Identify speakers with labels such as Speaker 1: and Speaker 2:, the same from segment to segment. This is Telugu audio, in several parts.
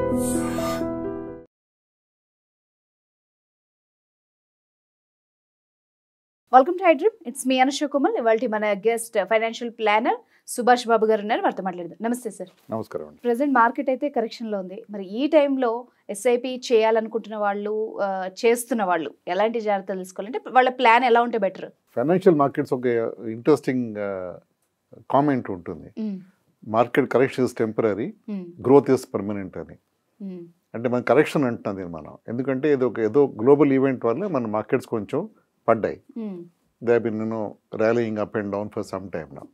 Speaker 1: Welcome to iDream. It's me Anusha Kumal. ఇవాళ మన guest financial planner Subhash Babu garu ఉన్నారు. వారితో మాట్లాడదాం. నమస్తే సార్.
Speaker 2: నమస్కారం.
Speaker 1: ప్రెసెంట్ మార్కెట్ అయితే కరెక్షన్లో ఉంది. మరి ఈ టైంలో ఎస్ఐపి చేయాలనుకుంటున్న వాళ్ళు, చేస్తున్న వాళ్ళు ఎలాంటి జాగ్రత్తలు తీసుకోవాలంటే వాళ్ళ ప్లాన్ ఎలా ఉంటే బెటర్?
Speaker 2: ఫైనాన్షియల్ మార్కెట్స్ ఒక ఇంట్రెస్టింగ్ కామెంట్ ఉంటుంది. Market correction is temporary, growth is permanent అని. అంటే మన కరెక్షన్ అంటున్నది మనం, ఎందుకంటే ఏదో గ్లోబల్ ఈవెంట్ వల్ల మన మార్కెట్స్ కొంచెం పడ్డాయి. They have been rallying up and down for some time now.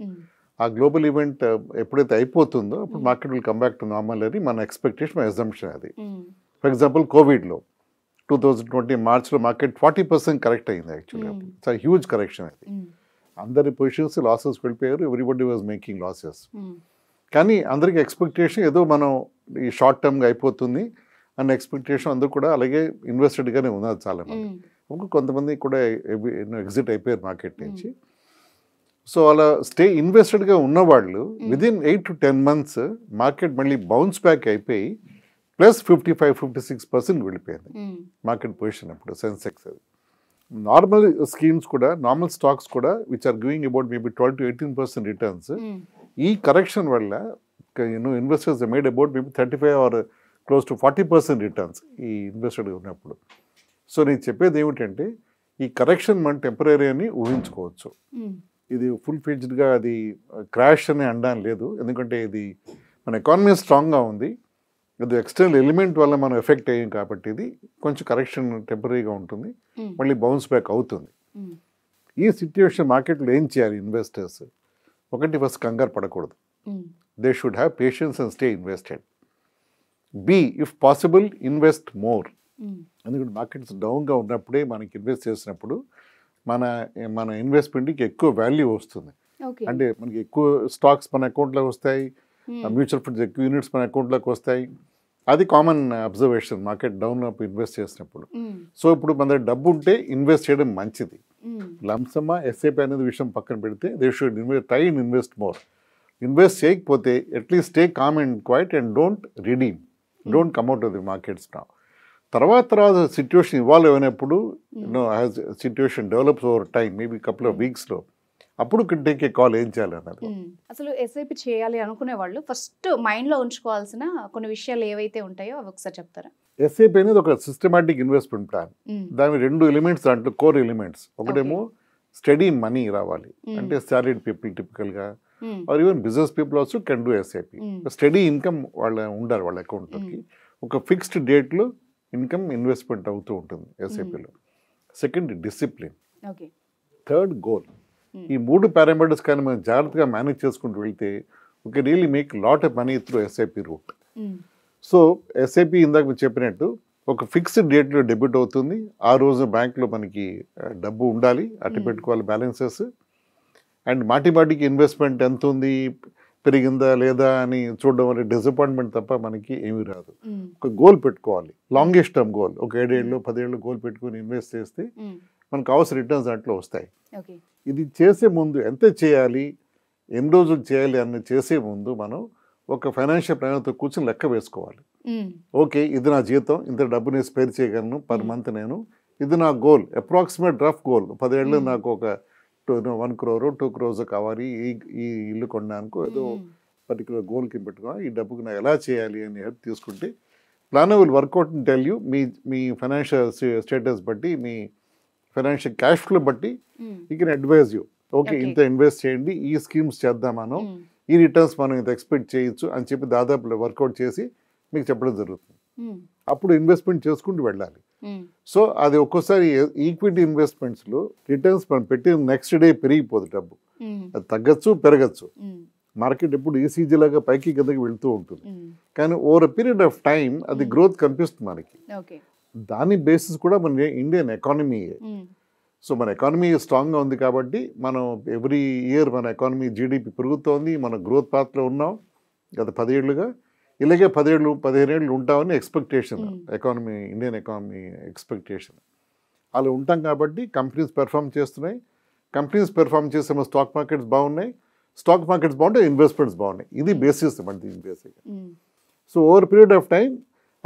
Speaker 2: ఆ గ్లోబల్ ఈవెంట్ ఎప్పుడైతే అయిపోతుందో అప్పుడు market will come back to normal అని మన ఎక్స్పెక్టేషన్, మన అజంప్షన్ అది. ఫర్ ఎగ్జాంపుల్ కోవిడ్లో 2020 మార్చ్లో మార్కెట్ 40% కరెక్ట్ అయింది. యాక్చువల్గా ఇట్స్ హ్యూజ్ కరెక్షన్ అది. అందరి పొజిషన్స్ లాసెస్ వెళ్ళిపోయారు. Everybody was making losses. కానీ అందరికి ఎక్స్పెక్టేషన్ ఏదో మనం ఈ షార్ట్ టర్మ్గా అయిపోతుంది అన్న ఎక్స్పెక్టేషన్ అందరూ కూడా అలాగే ఇన్వెస్టెడ్గానే ఉన్నారు చాలా మంది. కొంతమంది కూడా ఎగ్జిట్ అయిపోయారు మార్కెట్ నుంచి. సో అలా ఇన్వెస్టెడ్గా ఉన్నవాళ్ళు విదిన్ 8 to 10 months మార్కెట్ మళ్ళీ బౌన్స్ బ్యాక్ అయిపోయి ప్లస్ 55-56% వెళ్ళిపోయింది మార్కెట్ పొజిషన్. అప్పుడు సెన్సెక్స్ అది. నార్మల్ స్కీమ్స్ కూడా, నార్మల్ స్టాక్స్ కూడా which are giving about maybe 12 to 18% returns, ఈ కరెక్షన్ వల్ల investors made about maybe 35 or close to 40% returns ఈ ఇన్వెస్టెడ్గా ఉన్నప్పుడు. సో నేను చెప్పేది ఏమిటంటే ఈ కరెక్షన్ మనం టెంపరీ అని ఊహించుకోవచ్చు. ఇది ఫుల్ ఫ్లెడ్జ్డ్గా అది క్రాష్ అని అనడం లేదు. ఎందుకంటే ఇది మన ఎకానమీ స్ట్రాంగ్గా ఉంది. ఇది ఎక్స్టర్నల్ ఎలిమెంట్ వల్ల మనం ఎఫెక్ట్ అయ్యాం కాబట్టి ఇది కొంచెం కరెక్షన్ టెంపరీగా ఉంటుంది, మళ్ళీ బౌన్స్ బ్యాక్ అవుతుంది. ఈ సిచ్యువేషన్ మార్కెట్లో ఏం చేయాలి ఇన్వెస్టర్స్? ఒకటి, ఫస్ట్ కంగారు పడకూడదు. They should have patience and stay invested. B, if possible invest more. ఎందుకంటే మార్కెట్స్ డౌన్గా ఉన్నప్పుడే మనకి ఇన్వెస్ట్ చేసినప్పుడు మన ఇన్వెస్ట్మెంట్కి ఎక్కువ వాల్యూ వస్తుంది. అంటే మనకి ఎక్కువ స్టాక్స్ మన అకౌంట్లోకి వస్తాయి, మ్యూచువల్ ఫండ్స్ ఎక్కువ యూనిట్స్ మన అకౌంట్లోకి వస్తాయి. అది కామన్ అబ్జర్వేషన్ మార్కెట్ డౌన్ అప్పుడు ఇన్వెస్ట్ చేసినప్పుడు. సో ఇప్పుడు మన దగ్గర డబ్బు ఉంటే ఇన్వెస్ట్ చేయడం మంచిది. లంసమ్మా ఎస్ఐపి అనేది విషయం పక్కన పెడితే they should try and invest more. Invest చేయకపోతే at least stay calm and quiet and don't redeem, don't come out of the markets now. తర్వాత సిచ్యువేషన్ ఇవాల్వ్ అయినప్పుడు, as situation develops over time, maybe couple of వీక్స్లో, అప్పుడు టేక్ ఏ కాల్ ఏం చేయాలి అన్నది.
Speaker 1: అసలు ఎస్ఐపి చేయాలి అనుకునే వాళ్ళు ఫస్ట్ మైండ్లో ఉంచుకోవాల్సిన కొన్ని విషయాలు ఏవైతే ఉంటాయో అవి ఒకసారి చెప్తారా?
Speaker 2: ఎస్ఐపి అనేది ఒక సిస్టమాటిక్ ఇన్వెస్ట్మెంట్ ప్లాన్. దాని 2 ఎలిమెంట్స్ దాంట్లో, కోర్ ఎలిమెంట్స్. ఒకటేమో స్టడీ మనీ రావాలి, అంటే సాలరీడ్ పీపుల్ టిపికల్గా or even business people also can do SIP. Steady income ఉండాలి వాళ్ళ అకౌంట్లోకి. ఒక ఫిక్స్డ్ డేట్లో ఇన్కమ్ ఇన్వెస్ట్మెంట్ అవుతూ ఉంటుంది ఎస్ఐపిలో. Second, discipline. Third, goal. ఈ 3 పారామీటర్స్ కానీ మనం జాగ్రత్తగా మేనేజ్ చేసుకుంటూ వెళ్తే okay really make lot of money through SIP route. So SIP ఇందాక చెప్పినట్టు ఒక ఫిక్స్డ్ డేట్లో డెబిట్ అవుతుంది. ఆ రోజు బ్యాంక్లో మనకి డబ్బు ఉండాలి, అట్టి పెట్టుకోవాలి బ్యాలెన్సెస్. అండ్ మాటికి ఇన్వెస్ట్మెంట్ ఎంత ఉంది, పెరిగిందా లేదా అని చూడడం వల్ల డిసప్పాయింట్మెంట్ తప్ప మనకి ఏమీ రాదు. ఒక గోల్ పెట్టుకోవాలి, లాంగెస్ట్ టర్మ్ గోల్. ఒక 7 ఏళ్ళు 10 ఏళ్ళు గోల్ పెట్టుకుని ఇన్వెస్ట్ చేస్తే మనకు కావాల్సిన రిటర్న్స్ దాంట్లో వస్తాయి. ఇది చేసే ముందు ఎంత చేయాలి, ఎన్ని రోజులు చేయాలి అని చేసే ముందు మనం ఒక ఫైనాన్షియల్ ప్లానర్తో కూర్చొని లెక్క వేసుకోవాలి. ఓకే, ఇది నా జీతం, ఇంత డబ్బు నేను స్పేర్ చేయగలను పర్ మంత్, నేను ఇది నా గోల్, అప్రాక్సిమేట్ రఫ్ గోల్. 10 ఏళ్ళు నాకు ఒక 1 crore 2 crores కావాలి, ఈ ఇల్లు కొనడానికి ఏదో పర్టికులర్ గోల్ కింద పెట్టుకోవాలి, ఈ డబ్బుకి నాకు ఎలా చేయాలి అని హెల్ప్ తీసుకుంటే planner will work out and tell you మీ ఫైనాన్షియల్ స్టేటస్ బట్టి, మీ ఫైనాన్షియల్ క్యాష్ ఫ్లో బట్టి you can advise you. Okay, ఇంత ఇన్వెస్ట్ చేయండి, ఈ స్కీమ్స్ చేద్దాం మనం, ఈ రిటర్న్స్ మనం ఇంత ఎక్స్పెక్ట్ చేయొచ్చు అని చెప్పి దాదాపు వర్కౌట్ చేసి మీకు చెప్పడం జరుగుతుంది. అప్పుడు ఇన్వెస్ట్మెంట్ చేసుకుంటూ వెళ్ళాలి. సో అది ఒక్కోసారి ఈక్విటీ ఇన్వెస్ట్మెంట్స్లో రిటర్న్స్ మనం పెట్టిన నెక్స్ట్ డే పెరిగిపోదు డబ్బు, అది తగ్గచ్చు పెరగచ్చు. మార్కెట్ ఎప్పుడు ఈసీజీ లాగా పైకి కిందకి వెళ్తూ ఉంటుంది, కానీ ఓవర్ పీరియడ్ ఆఫ్ టైం అది గ్రోత్ కనిపిస్తుంది మనకి. దాని బేసిస్ కూడా మన ఇండియన్ ఎకానమీయే. సో మన ఎకానమీ స్ట్రాంగ్గా ఉంది కాబట్టి మనం ఎవ్రీ ఇయర్ మన ఎకానమీ జీడిపి పెరుగుతోంది, మన గ్రోత్ పాత్లో ఉన్నాం గత 10 ఏళ్ళుగా. ఇలాగే 10 ఏళ్ళు 15 ఏళ్ళు ఉంటామని expectation, economy, Indian economy expectation. అలా ఉంటాం కాబట్టి కంపెనీస్ పెర్ఫామ్ చేస్తున్నాయి. కంపెనీస్ పెర్ఫామ్ చేసే స్టాక్ మార్కెట్స్ బాగున్నాయి, స్టాక్ మార్కెట్స్ బాగుంటే ఇన్వెస్ట్మెంట్స్ బాగున్నాయి. ఇది బేసిస్ మన దీని బేసిక్గా. So over period of time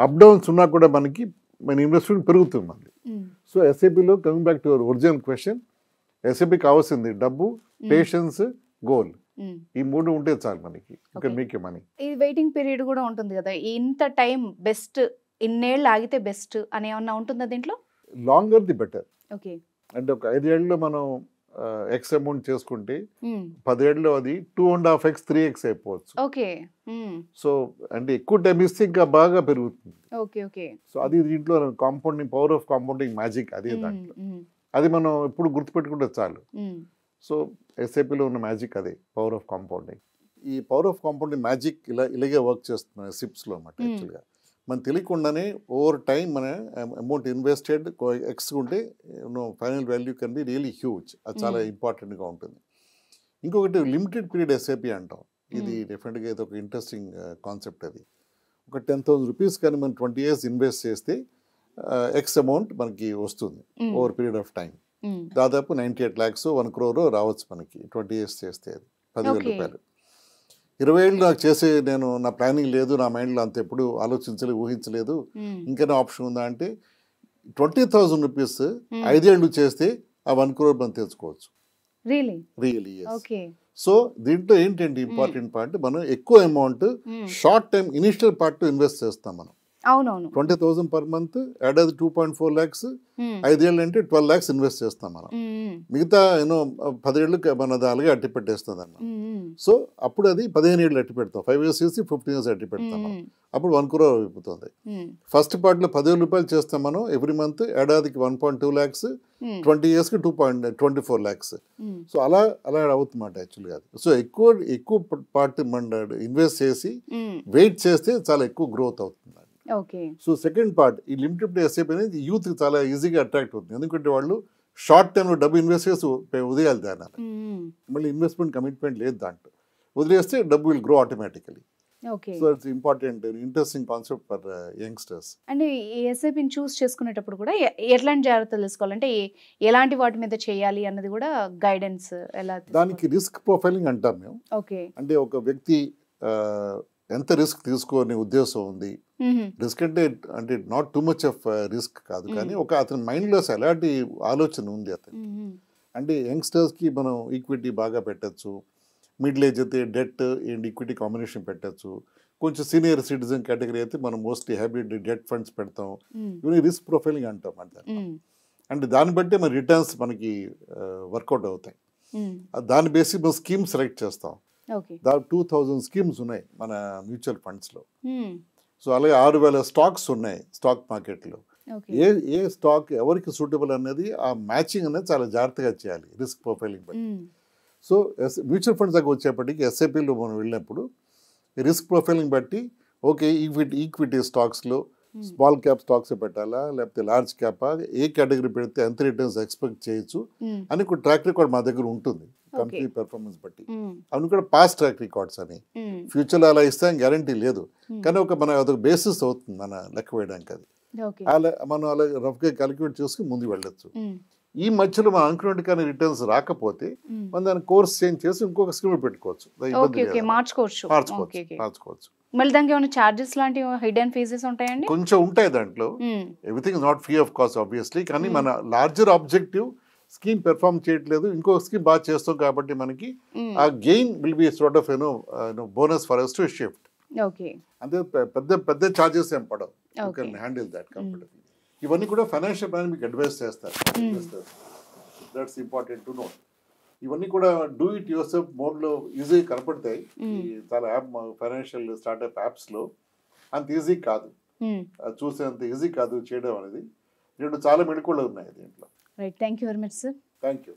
Speaker 2: up downs ఉన్నా కూడా మనకి మన ఇన్వెస్ట్మెంట్ పెరుగుతుంది మనది. సో ఎస్ఐపిలో coming back to your original question, SIP కావాల్సింది డబ్బు, పేషెన్స్, గోల్. ఈ 3 ఉంటే చాలు మనకి, ఇక్కడ మీకే మనీ.
Speaker 1: ఈ వెయిటింగ్ పీరియడ్ కూడా ఉంటుంది కదా, ఇంత టైం బెస్ట్, ఇన్నేళ్ళు ఆగితే బెస్ట్ అని ఏమన్నా ఉంటుందా దీంట్లో?
Speaker 2: Longer the better.
Speaker 1: ఓకే,
Speaker 2: అంటే ఒక 5 ఏళ్ళలో మనం ఎక్స్ అమౌంట్ చేసుకుంటే 10 ఏళ్ళలో అది 2.5x 3x అయిపోవచ్చు.
Speaker 1: ఓకే,
Speaker 2: సో అంటే ఎక్కువ టైం ఇస్తే ఇంకా బాగా పెరుగుతుంది.
Speaker 1: Okay, okay.
Speaker 2: సో అది దీంట్లో compounding, power of compounding magic అదే దాంట్లో. అది మనం ఎప్పుడు గుర్తుపెట్టుకుంటే చాలు. సో ఎస్ఐపిలో ఉన్న మ్యాజిక్ అదే, పవర్ ఆఫ్ కాంపౌండింగ్. ఈ పవర్ ఆఫ్ కాంపౌండింగ్ మ్యాజిక్ ఇలాగే వర్క్ చేస్తున్నాయి సిప్స్లో అన్నమాట. యాక్చువల్గా మనం తెలియకుండానే ఓవర్ టైం మన అమౌంట్ ఇన్వెస్టెడ్ ఎక్స్ ఉంటే final value can be really huge. అది చాలా ఇంపార్టెంట్గా ఉంటుంది. ఇంకొకటి లిమిటెడ్ పీరియడ్ ఎస్ఐపి అంటాం. ఇది డెఫినెట్గా ఇది ఒక ఇంట్రెస్టింగ్ కాన్సెప్ట్. అది ఒక 10,000 రూపీస్ కానీ మనం 20 years ఇన్వెస్ట్ చేస్తే ఎక్స్ అమౌంట్ మనకి వస్తుంది ఓవర్ పీరియడ్ ఆఫ్ టైం. దాదాపు 98 lakhs 1 crore రావచ్చు మనకి 20 years చేస్తే. అది 10,000 రూపాయలు. 20 ఏళ్ళు నాకు చేసే నా ప్లానింగ్ లేదు, నా మైండ్లో అంత ఎప్పుడు ఆలోచించలేదు, ఊహించలేదు, ఇంకేనా ఆప్షన్ ఉందా అంటే 20,000 రూపీస్ 5 ఏళ్ళు చేస్తే ఆ 1 crore మనం తెచ్చుకోవచ్చు. రియలీ. సో దీంట్లో ఏంటంటే ఇంపార్టెంట్ పాయింట్, మనం ఎక్కువ amount short time initial part invest చేస్తాం మనం.
Speaker 1: అవునవును.
Speaker 2: 20,000 per month, ఏడాది 2.4 lakhs, 5 ఏళ్ళు అంటే 12 lakhs ఇన్వెస్ట్ చేస్తాం మనం. మిగతా 10 ఏళ్ళు మన అలాగే అట్టి పెట్టేస్తుంది అన్న. సో అప్పుడు అది 15 ఏళ్ళు అట్టి పెడతాం, 5 years చేసి 15 years అట్టి పెడతాం మనం. అప్పుడు 1 crore అయిపోతుంది. ఫస్ట్ పార్ట్లో 10,000 రూపాయలు చేస్తాం మనం ఎవ్రీ మంత్, ఏడాదికి 1.2 lakhs, 20 yearsకి 2.24 lakhs. సో అలా అవుతుందన్నమాట యాక్చువల్గా. సో ఎక్కువ పార్ట్ మన ఇన్వెస్ట్ చేసి వెయిట్ చేస్తే చాలా ఎక్కువ గ్రోత్ అవుతుంది. సో సెకండ్ పార్ట్, ఈ లిమిటెడ్ ఎస్ఐపి అనేది యూత్ చాలా ఈజీగా అట్రాక్ట్ అవుతుంది. ఎందుకంటే వాళ్ళు షార్ట్ టైంలో డబ్బు ఇన్వెస్ట్ చేసి వదిలేయాలి దాన్ని. మళ్ళీ ఇన్వెస్ట్మెంట్ కమిట్మెంట్ లేదు దాంట్లో, వదిలేస్తే డబ్బు will grow automatically. So it's important, interesting concept for youngsters.
Speaker 1: అంటే ఈ ఎస్ఐపిని చూస్ చేసుకునేటప్పుడు కూడా ఎట్లాంటి జాగ్రత్తలు తీసుకోవాలంటే, ఎలాంటి వాటి మీద చేయాలి అన్నది కూడా గైడెన్స్ ఎలా?
Speaker 2: దానికి రిస్క్ ప్రొఫైలింగ్ అంటాం మేము.
Speaker 1: ఓకే,
Speaker 2: అంటే ఒక వ్యక్తి ఎంత రిస్క్ తీసుకోని ఉద్దేశం ఉంది, రిస్క్ అంటే not too much of risk కాదు, కానీ ఒక అతని మైండ్లో ఎలాంటి ఆలోచన ఉంది అతనికి. అంటే యంగ్స్టర్స్కి మనం ఈక్విటీ బాగా పెట్టచ్చు, మిడిల్ ఏజ్ అయితే డెట్ అండ్ ఈక్విటీ కాంబినేషన్ పెట్టచ్చు, కొంచెం సీనియర్ సిటిజన్ కేటగిరీ అయితే మనం మోస్ట్లీ హైబ్రిడ్ డెట్ ఫండ్స్ పెడతాం. ఇవన్నీ రిస్క్ ప్రొఫైలింగ్ అంటాం అంటే. అంటే దాన్ని బట్టి మన రిటర్న్స్ మనకి వర్కౌట్ అవుతాయి. దాని బేసిక్ మనం స్కీమ్ సెలెక్ట్ చేస్తాం. 2,000 స్కీమ్స్ ఉన్నాయి మన మ్యూచువల్ ఫండ్స్లో. సో అలాగే 6,000 స్టాక్స్ ఉన్నాయి స్టాక్ మార్కెట్లో. ఏ స్టాక్ ఎవరికి సూటబుల్ అనేది ఆ మ్యాచింగ్ అనేది చాలా జాగ్రత్తగా చేయాలి రిస్క్ ప్రొఫైలింగ్ బట్టి. సో మ్యూచువల్ ఫండ్స్ దగ్గర వచ్చేప్పటికి ఎస్ఐపిలో మనం వెళ్ళినప్పుడు రిస్క్ ప్రొఫైలింగ్ బట్టి ఓకే ఈక్విటీ స్టాక్స్లో స్మాల్ క్యాప్ స్టాక్స్ పెట్టాలా లేకపోతే లార్జ్ క్యాపా, ఏ కేటగిరీ పెడితే ఎంత రిటర్న్స్ ఎక్స్పెక్ట్ చేయొచ్చు అని ఒక ట్రాక్ రికార్డ్ మా దగ్గర ఉంటుంది కంపెనీ పెర్ఫార్మెన్స్ బట్టి. అవి కూడా పాస్ట్ ట్రాక్ రికార్డ్స్ అని, ఫ్యూచర్లో అలా ఇస్తాం గ్యారంటీ లేదు, కానీ మన అదొక బేసిస్ అవుతుంది మన లెక్క వేయడానికి. అది మనం అలా రఫ్గా క్యాలిక్యులేట్ చేసుకుని ముందుకు వెళ్ళొచ్చు. ఈ మధ్యలో మనం అనుకున్నట్టు కానీ రిటర్న్స్ రాకపోతే మనం దాన్ని కోర్స్ చేంజ్ చేసి ఇంకొక స్కీమ్ పెట్టుకోవచ్చు, మార్చుకోవచ్చు.
Speaker 1: మళ్ళీ దానికి ఏమైనా చార్జెస్ లాంటి హిడెన్ ఫీజెస్ ఉంటాయండి?
Speaker 2: కొంచెం ఉంటాయి దాంట్లో. Everything is not free of cost obviously, కానీ మన లార్జర్ ఆబ్జెక్టివ్ స్కీమ్ పెర్ఫార్మ్ చేయట్లేదు, ఇంకో స్కీమ్ బాగా చేస్తాం కాబట్టి మనకి ఆ gain will be sort of bonus for us to shift. అంటే పెద్ద చార్జెస్ ఏం పడవు, you can handle that comfortably. ఇవన్నీ కూడా ఫైనాన్షియల్ ప్లాన్ మీకు అడ్వైస్ చేస్తారు. That's important to know. ఇవన్నీ కూడా డూ ఇట్ యువర్ సెల్ఫ్ మోడ్లో ఈజీగా కనపడతాయి. చాలా యాప్ ఫైనాన్షియల్ స్టార్ట్అప్ యాప్స్లో అంత ఈజీ కాదు, చూసేంత ఈజీ కాదు చేయడం అనేది. దీంట్లో చాలా మెళకువలు ఉన్నాయి దీంట్లో.
Speaker 1: Right, thank you very much sir.
Speaker 2: Thank you.